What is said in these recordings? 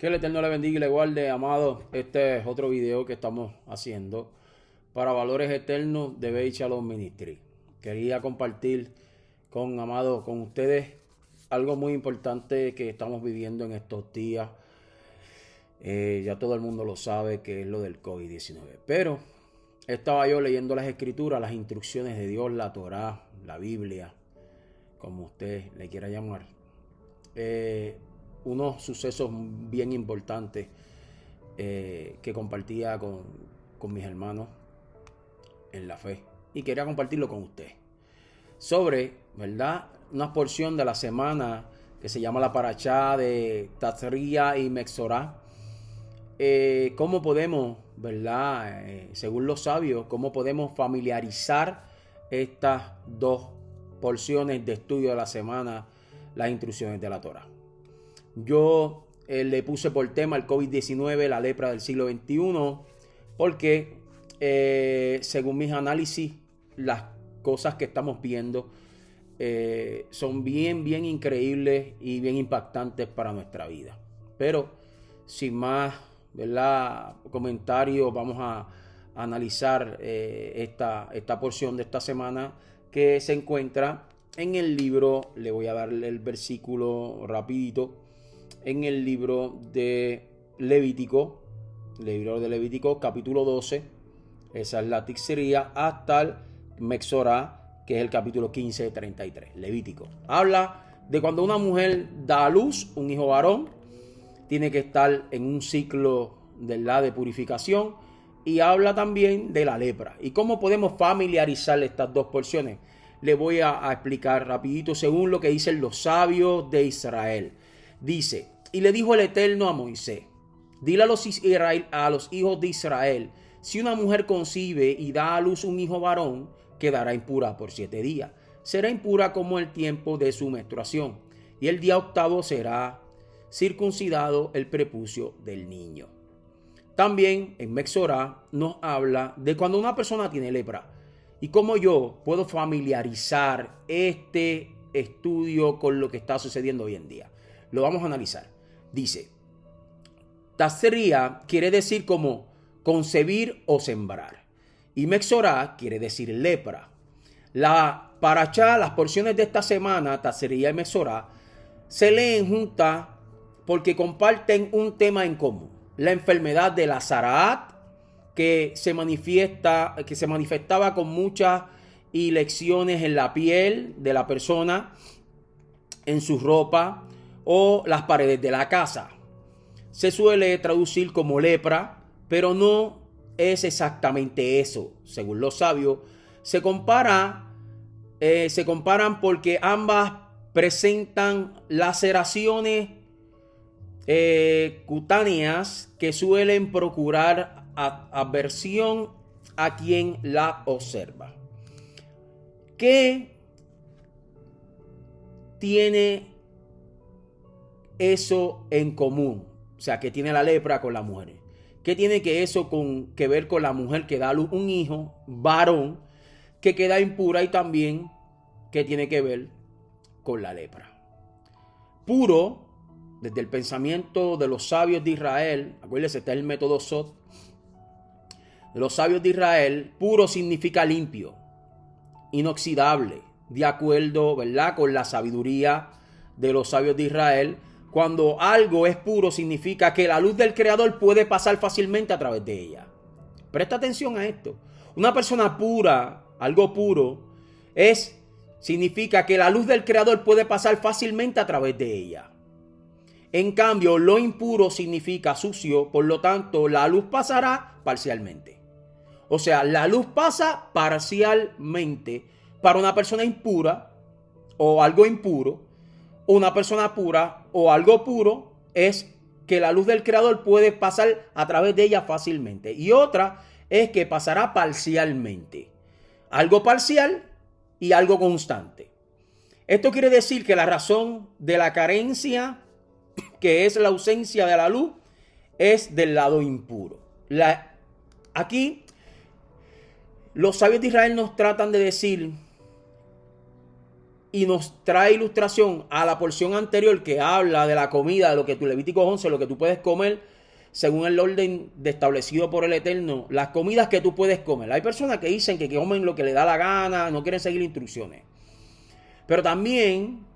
Que el Eterno le bendiga y le guarde, amado. Este es otro video que estamos haciendo para Valores Eternos de Beit Shalom Ministry. Quería compartir con ustedes algo muy importante que estamos viviendo en estos días. Ya todo el mundo lo sabe, que es lo del COVID-19. Pero estaba yo leyendo las escrituras, las instrucciones de Dios, la Torá, la Biblia, como usted le quiera llamar. Unos sucesos bien importantes que compartía con mis hermanos en la fe. Y quería compartirlo con usted. Sobre, ¿verdad? Una porción de la semana que se llama la Parashá de Tazria y Mexorá. ¿Cómo podemos, ¿verdad? Según los sabios, cómo podemos familiarizar estas dos porciones de estudio de la semana, las instrucciones de la Torá? Yo le puse por tema el COVID-19, la lepra del siglo XXI, porque según mis análisis, las cosas que estamos viendo son bien increíbles y bien impactantes para nuestra vida. Pero sin más, ¿verdad?, comentarios, vamos a analizar esta porción de esta semana que se encuentra en el libro. Le voy a darle el versículo rapidito. En el libro de Levítico, capítulo 12, esa es la Tixería, hasta el Mexorá, que es el capítulo 15 de 33. Levítico habla de cuando una mujer da a luz un hijo varón, tiene que estar en un ciclo de purificación, y habla también de la lepra y cómo podemos familiarizar estas dos porciones. Le voy a explicar rapidito según lo que dicen los sabios de Israel. Dice: y le dijo el Eterno a Moisés: dile a los hijos de Israel, si una mujer concibe y da a luz un hijo varón, quedará impura por 7 días. Será impura como el tiempo de su menstruación, y el día octavo será circuncidado el prepucio del niño. También en Mexorá nos habla de cuando una persona tiene lepra y cómo yo puedo familiarizar este estudio con lo que está sucediendo hoy en día. Lo vamos a analizar. Dice: Tazria quiere decir como concebir o sembrar, y Mexorá quiere decir lepra. La parashá, las porciones de esta semana, Tazria y Mexorá, se leen juntas porque comparten un tema en común: la enfermedad de la Zaraat, que se manifestaba con muchas ilecciones en la piel de la persona, en su ropa o las paredes de la casa. Se suele traducir como lepra, pero no es exactamente eso. Según los sabios, se comparan porque ambas presentan laceraciones cutáneas que suelen procurar aversión a quien la observa. ¿Qué tiene eso en común? O sea, ¿qué tiene la lepra con la mujer? ¿Qué tiene que ver con la mujer que da a luz un hijo varón que queda impura? Y también, ¿qué tiene que ver con la lepra? Puro, desde el pensamiento de los sabios de Israel, acuérdense, está el método Sot, de los sabios de Israel, puro significa limpio, inoxidable, de acuerdo, ¿verdad?, con la sabiduría de los sabios de Israel. Cuando algo es puro, significa que la luz del Creador puede pasar fácilmente a través de ella. Presta atención a esto. Una persona pura, algo puro, significa que la luz del Creador puede pasar fácilmente a través de ella. En cambio, lo impuro significa sucio, por lo tanto, la luz pasará parcialmente. O sea, la luz pasa parcialmente para una persona impura o algo impuro. Una persona pura o algo puro es que la luz del Creador puede pasar a través de ella fácilmente. Y otra es que pasará parcialmente. Algo parcial y algo constante. Esto quiere decir que la razón de la carencia, que es la ausencia de la luz, es del lado impuro. Aquí los sabios de Israel nos tratan de decir y nos trae ilustración a la porción anterior que habla de la comida, de lo que tu Levítico 11, lo que tú puedes comer según el orden establecido por el Eterno, las comidas que tú puedes comer. Hay personas que dicen que comen lo que le da la gana, no quieren seguir instrucciones. Pero también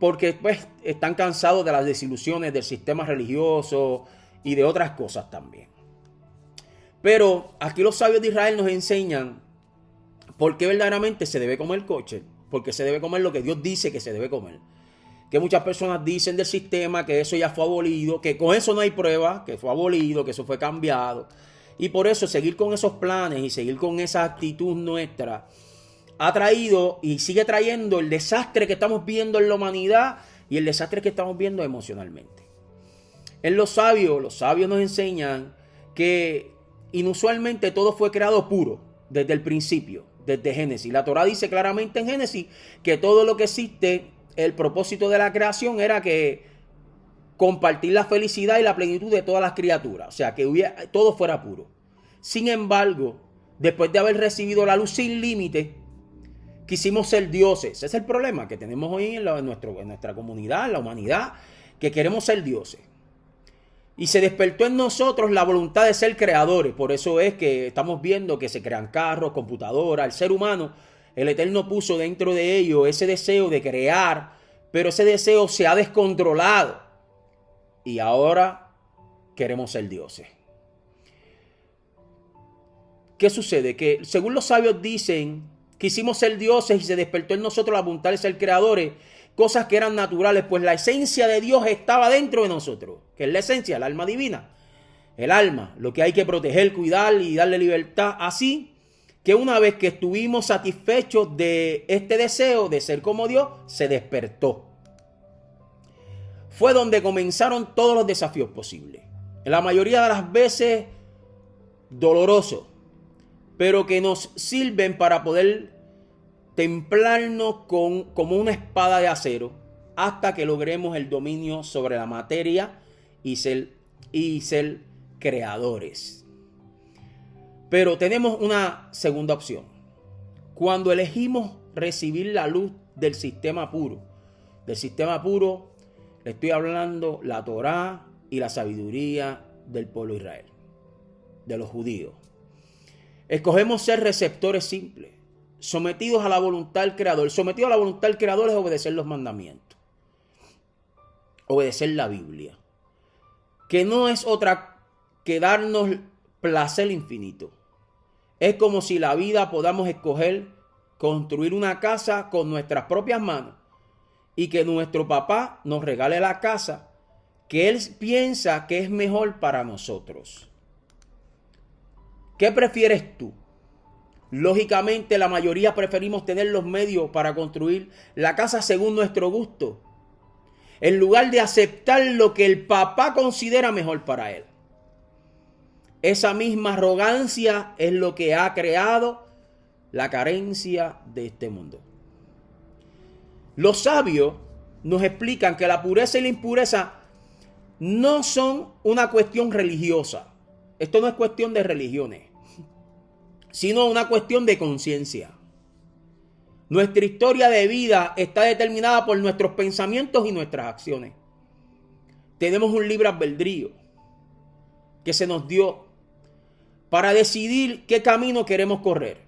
porque pues están cansados de las desilusiones del sistema religioso y de otras cosas también. Pero aquí los sabios de Israel nos enseñan por qué verdaderamente se debe comer kosher, porque se debe comer lo que Dios dice que se debe comer. Que muchas personas dicen del sistema que eso ya fue abolido, que con eso no hay prueba, que fue abolido, que eso fue cambiado. Y por eso seguir con esos planes y seguir con esa actitud nuestra ha traído y sigue trayendo el desastre que estamos viendo en la humanidad y el desastre que estamos viendo emocionalmente. En los sabios nos enseñan que inusualmente todo fue creado puro desde el principio, desde Génesis. La Torá dice claramente en Génesis que todo lo que existe, el propósito de la creación era que compartir la felicidad y la plenitud de todas las criaturas, o sea, que todo fuera puro. Sin embargo, después de haber recibido la luz sin límite, quisimos ser dioses. Ese es el problema que tenemos hoy en nuestra comunidad, en la humanidad, que queremos ser dioses. Y se despertó en nosotros la voluntad de ser creadores. Por eso es que estamos viendo que se crean carros, computadoras. El ser humano, el Eterno puso dentro de ello ese deseo de crear, pero ese deseo se ha descontrolado. Y ahora queremos ser dioses. ¿Qué sucede? Que según los sabios dicen, quisimos ser dioses y se despertó en nosotros la voluntad de ser creadores, cosas que eran naturales, pues la esencia de Dios estaba dentro de nosotros, que es la esencia, el alma divina. El alma, lo que hay que proteger, cuidar y darle libertad. Así que una vez que estuvimos satisfechos de este deseo de ser como Dios, se despertó. Fue donde comenzaron todos los desafíos posibles. En la mayoría de las veces dolorosos, pero que nos sirven para poder templarnos como una espada de acero hasta que logremos el dominio sobre la materia y ser creadores. Pero tenemos una segunda opción. Cuando elegimos recibir la luz del sistema puro, le estoy hablando la Torá y la sabiduría del pueblo de Israel, de los judíos. Escogemos ser receptores simples, sometidos a la voluntad del Creador. Sometido a la voluntad del Creador es obedecer los mandamientos, obedecer la Biblia, que no es otra que darnos placer infinito. Es como si la vida podamos escoger construir una casa con nuestras propias manos y que nuestro papá nos regale la casa que él piensa que es mejor para nosotros. ¿Qué prefieres tú? Lógicamente, la mayoría preferimos tener los medios para construir la casa según nuestro gusto, en lugar de aceptar lo que el papá considera mejor para él. Esa misma arrogancia es lo que ha creado la carencia de este mundo. Los sabios nos explican que la pureza y la impureza no son una cuestión religiosa. Esto no es cuestión de religiones, sino una cuestión de conciencia. Nuestra historia de vida está determinada por nuestros pensamientos y nuestras acciones. Tenemos un libre albedrío que se nos dio para decidir qué camino queremos correr,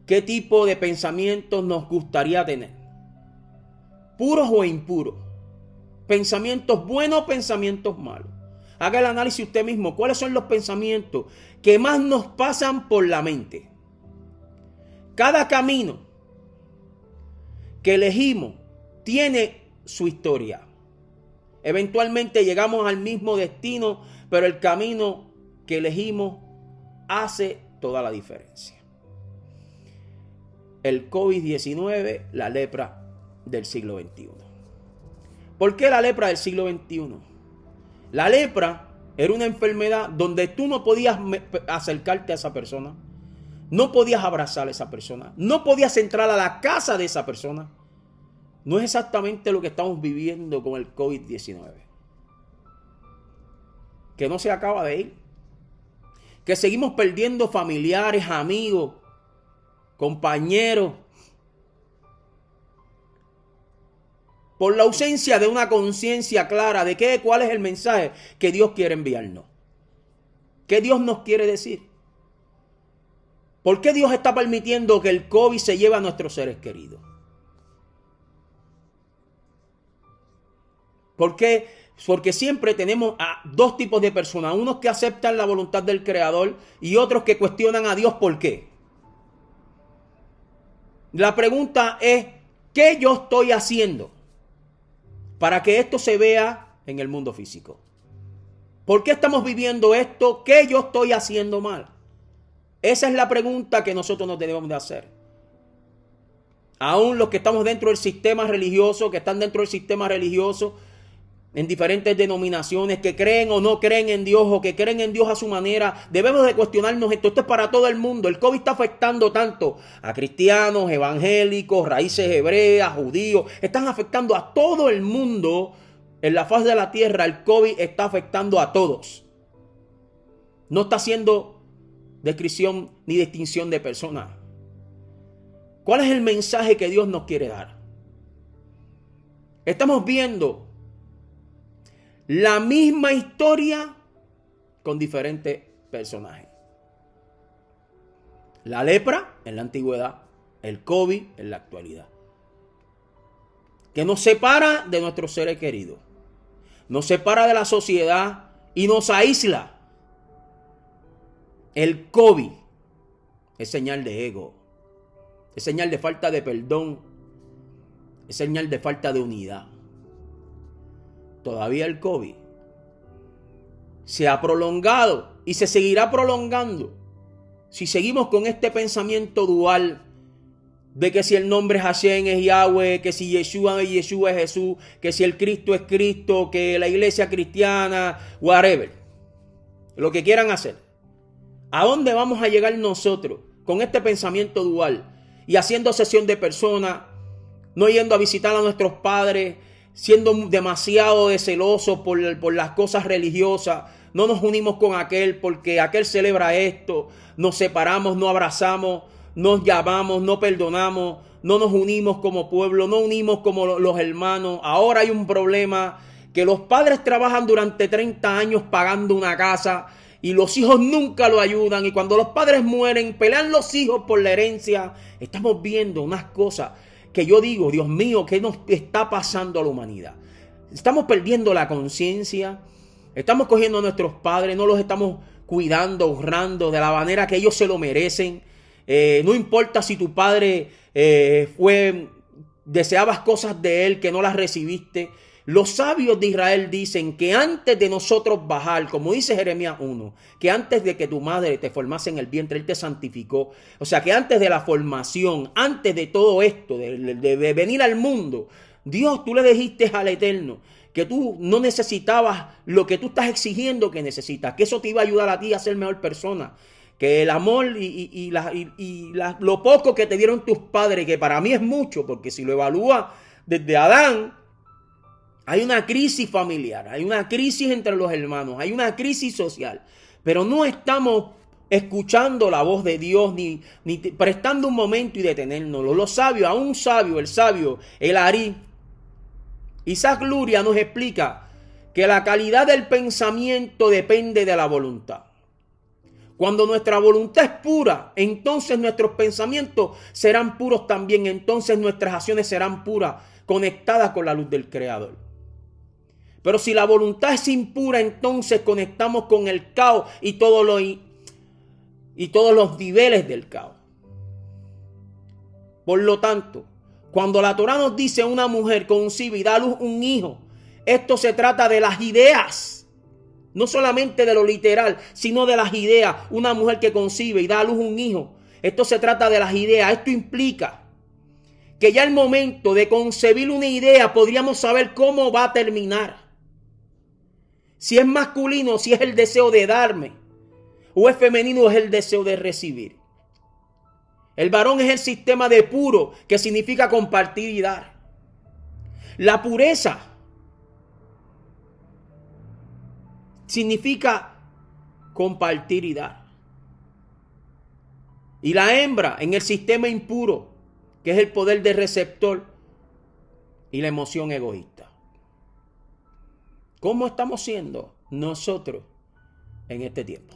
qué tipo de pensamientos nos gustaría tener, puros o impuros, pensamientos buenos, pensamientos malos. Haga el análisis usted mismo. ¿Cuáles son los pensamientos que más nos pasan por la mente? Cada camino que elegimos tiene su historia. Eventualmente llegamos al mismo destino, pero el camino que elegimos hace toda la diferencia. El COVID-19, la lepra del siglo XXI. ¿Por qué la lepra del siglo XXI? La lepra era una enfermedad donde tú no podías acercarte a esa persona, no podías abrazar a esa persona, no podías entrar a la casa de esa persona. No es exactamente lo que estamos viviendo con el COVID-19. Que no se acaba de ir. Que seguimos perdiendo familiares, amigos, compañeros, por la ausencia de una conciencia clara de cuál es el mensaje que Dios quiere enviarnos. ¿Qué Dios nos quiere decir? ¿Por qué Dios está permitiendo que el COVID se lleve a nuestros seres queridos? ¿Por qué? Porque siempre tenemos a dos tipos de personas. Unos que aceptan la voluntad del Creador y otros que cuestionan a Dios. ¿Por qué? La pregunta es, ¿qué yo estoy haciendo para que esto se vea en el mundo físico? ¿Por qué estamos viviendo esto? ¿Qué yo estoy haciendo mal? Esa es la pregunta que nosotros nos debemos de hacer. Aún los que estamos dentro del sistema religioso, que están dentro del sistema religioso, en diferentes denominaciones, que creen o no creen en Dios o que creen en Dios a su manera, debemos de cuestionarnos esto. Esto es para todo el mundo. El COVID está afectando tanto a cristianos, evangélicos, raíces hebreas, judíos. Están afectando a todo el mundo. En la faz de la tierra el COVID está afectando a todos. No está haciendo descripción ni distinción de personas. ¿Cuál es el mensaje que Dios nos quiere dar? Estamos viendo la misma historia con diferentes personajes. La lepra en la antigüedad, el COVID en la actualidad. Que nos separa de nuestros seres queridos. Nos separa de la sociedad y nos aísla. El COVID es señal de ego. Es señal de falta de perdón. Es señal de falta de unidad. Todavía el COVID se ha prolongado y se seguirá prolongando si seguimos con este pensamiento dual de que si el nombre Hashem es Yahweh, que si Yeshua es Jesús, que si el Cristo es Cristo, que la iglesia cristiana, whatever, lo que quieran hacer. ¿A dónde vamos a llegar nosotros con este pensamiento dual y haciendo sesión de personas, no yendo a visitar a nuestros padres, siendo demasiado celosos por las cosas religiosas? No nos unimos con aquel porque aquel celebra esto, nos separamos, no abrazamos, nos llamamos, no perdonamos, no nos unimos como pueblo, no unimos como los hermanos. Ahora hay un problema que los padres trabajan durante 30 años pagando una casa y los hijos nunca lo ayudan, y cuando los padres mueren pelean los hijos por la herencia. Estamos viendo unas cosas que yo digo, Dios mío, ¿qué nos está pasando a la humanidad? Estamos perdiendo la conciencia, estamos cogiendo a nuestros padres, no los estamos cuidando, honrando de la manera que ellos se lo merecen. No importa si tu padre deseabas cosas de él que no las recibiste. Los sabios de Israel dicen que antes de nosotros bajar, como dice Jeremías 1, que antes de que tu madre te formase en el vientre, él te santificó. O sea, que antes de la formación, antes de todo esto, de venir al mundo, Dios, tú le dijiste al Eterno que tú no necesitabas lo que tú estás exigiendo que necesitas, que eso te iba a ayudar a ti a ser mejor persona. Que el amor y lo poco que te dieron tus padres, que para mí es mucho, porque si lo evalúa desde Adán, hay una crisis familiar, hay una crisis entre los hermanos, hay una crisis social, pero no estamos escuchando la voz de Dios ni prestando un momento y detenernos. Los sabios, a un sabio, el Ari, Isaac Luria nos explica que la calidad del pensamiento depende de la voluntad. Cuando nuestra voluntad es pura, entonces nuestros pensamientos serán puros también. Entonces nuestras acciones serán puras, conectadas con la luz del Creador. Pero si la voluntad es impura, entonces conectamos con el caos y todos los niveles del caos. Por lo tanto, cuando la Torá nos dice una mujer concibe y da a luz un hijo, esto se trata de las ideas. No solamente de lo literal, sino de las ideas. Una mujer que concibe y da a luz un hijo. Esto se trata de las ideas. Esto implica que ya al momento de concebir una idea podríamos saber cómo va a terminar. Si es masculino, si es el deseo de darme, o es femenino, es el deseo de recibir. El varón es el sistema de puro, que significa compartir y dar. La pureza significa compartir y dar. Y la hembra en el sistema impuro, que es el poder del receptor y la emoción egoísta. ¿Cómo estamos siendo nosotros en este tiempo?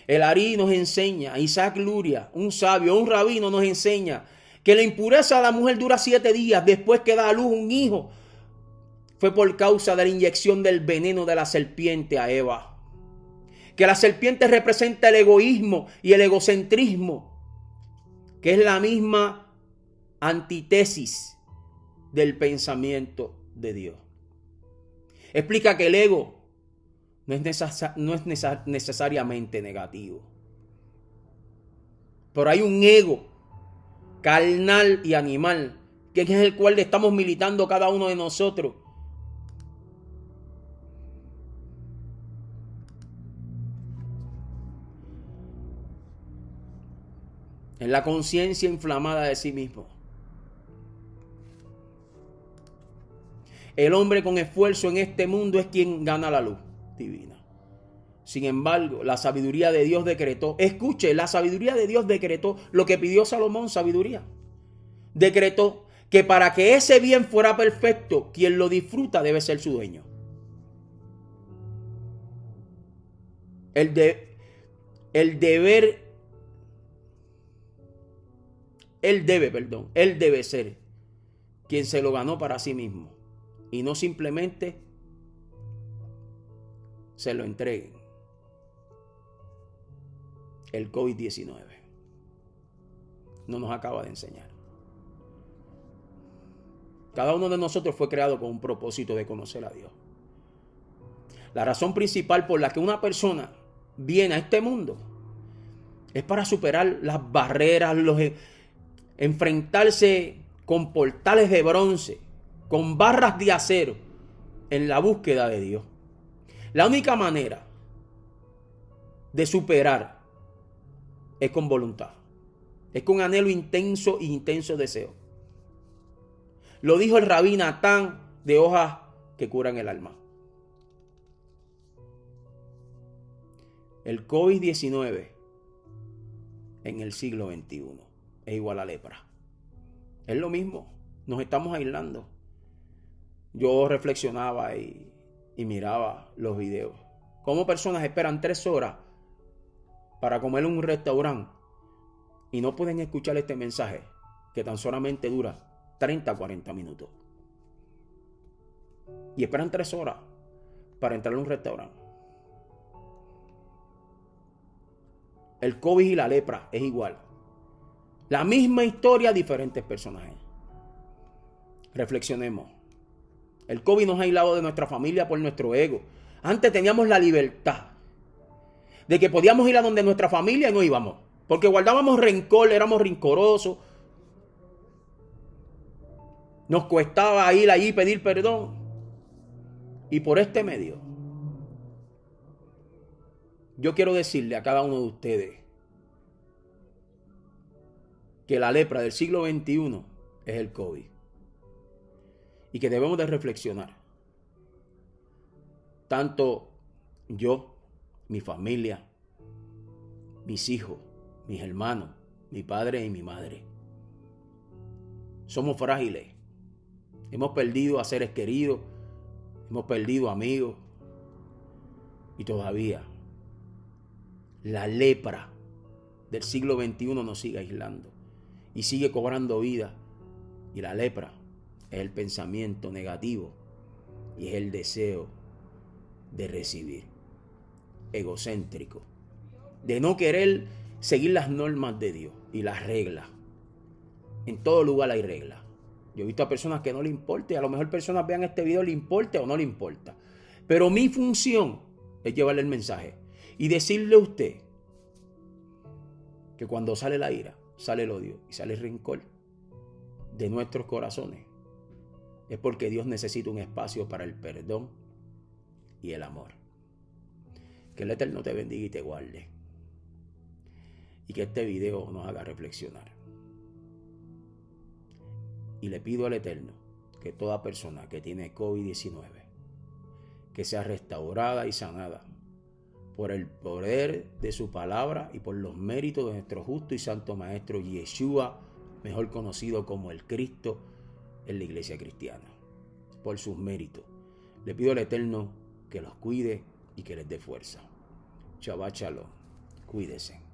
El Ari nos enseña, Isaac Luria, un sabio, un rabino, nos enseña que la impureza de la mujer dura 7 días después que da a luz un hijo. Fue por causa de la inyección del veneno de la serpiente a Eva. Que la serpiente representa el egoísmo y el egocentrismo, que es la misma antítesis del pensamiento de Dios. Explica que el ego no es necesariamente negativo. Pero hay un ego carnal y animal, que es el cual estamos militando cada uno de nosotros. En la conciencia inflamada de sí mismo. El hombre con esfuerzo en este mundo es quien gana la luz divina. Sin embargo, la sabiduría de Dios decretó, escuche, la sabiduría de Dios decretó lo que pidió Salomón, sabiduría. Decretó que para que ese bien fuera perfecto, quien lo disfruta debe ser su dueño. Él debe ser quien se lo ganó para sí mismo y no simplemente se lo entreguen. El COVID-19 no nos acaba de enseñar. Cada uno de nosotros fue creado con un propósito de conocer a Dios. La razón principal por la que una persona viene a este mundo es para superar las barreras, enfrentarse con portales de bronce, con barras de acero, en la búsqueda de Dios. La única manera de superar es con voluntad, es con anhelo intenso e intenso deseo. Lo dijo el rabí Natán de Hojas que curan el alma. El COVID-19 en el siglo XXI es igual a lepra. Es lo mismo, nos estamos aislando. Yo reflexionaba y miraba los videos. Cómo personas esperan 3 horas para comer en un restaurante y no pueden escuchar este mensaje que tan solamente dura 30 a 40 minutos. Y esperan 3 horas para entrar a un restaurante. El COVID y la lepra es igual. La misma historia, diferentes personajes. Reflexionemos. El COVID nos ha aislado de nuestra familia por nuestro ego. Antes teníamos la libertad de que podíamos ir a donde nuestra familia y no íbamos. Porque guardábamos rencor, éramos rencorosos. Nos costaba ir allí y pedir perdón. Y por este medio, yo quiero decirle a cada uno de ustedes que la lepra del siglo XXI es el COVID. Y que debemos de reflexionar. Tanto yo, mi familia, mis hijos, mis hermanos, mi padre y mi madre. Somos frágiles. Hemos perdido a seres queridos. Hemos perdido amigos. Y todavía la lepra del siglo XXI nos sigue aislando. Y sigue cobrando vida. Y la lepra es el pensamiento negativo. Y es el deseo de recibir. Egocéntrico. De no querer seguir las normas de Dios y las reglas. En todo lugar hay reglas. Yo he visto a personas que no le importa. Y a lo mejor personas vean este video, le importa o no le importa. Pero mi función es llevarle el mensaje. Y decirle a usted que cuando sale la ira, sale el odio y sale el rencor de nuestros corazones, es porque Dios necesita un espacio para el perdón y el amor. Que el Eterno te bendiga y te guarde. Y que este video nos haga reflexionar. Y le pido al Eterno que toda persona que tiene COVID-19, que sea restaurada y sanada por el poder de su palabra y por los méritos de nuestro justo y santo Maestro Yeshua, mejor conocido como el Cristo en la iglesia cristiana. Por sus méritos. Le pido al Eterno que los cuide y que les dé fuerza. Shabbat Shalom. Cuídese.